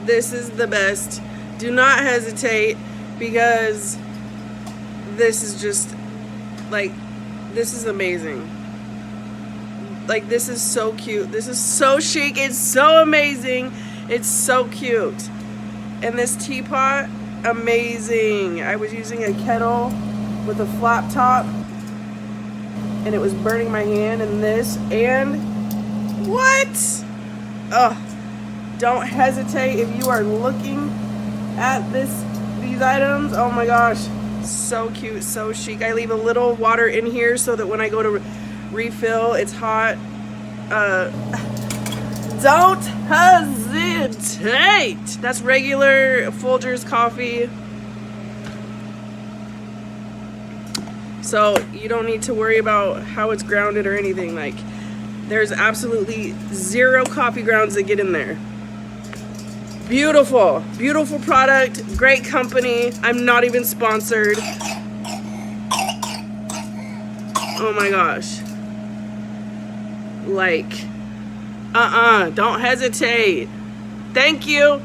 This is the best. Do not hesitate, because this is just like, this is amazing. Like, this is so cute. This is so chic. It's so amazing. It's so cute. And this teapot, amazing. I was using a kettle with a flap top, and it was burning my hand, and this, and what? Oh, don't hesitate if you are looking at these items. Oh my gosh, so cute, so chic. I leave a little water in here so that when I go to refill, it's hot. Don't hesitate. That's regular Folgers coffee. So you don't need to worry about how it's grounded or anything. Like, there's absolutely zero coffee grounds that get in there. Beautiful, beautiful product, great company. I'm not even sponsored. Oh my gosh. Like, don't hesitate. Thank you.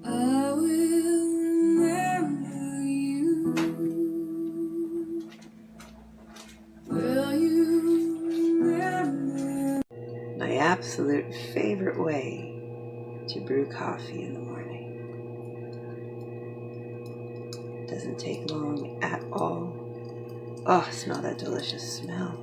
I will remember you. Will you remember? My absolute favorite way to brew coffee in the morning. Doesn't take long at all. Oh, smell that delicious smell.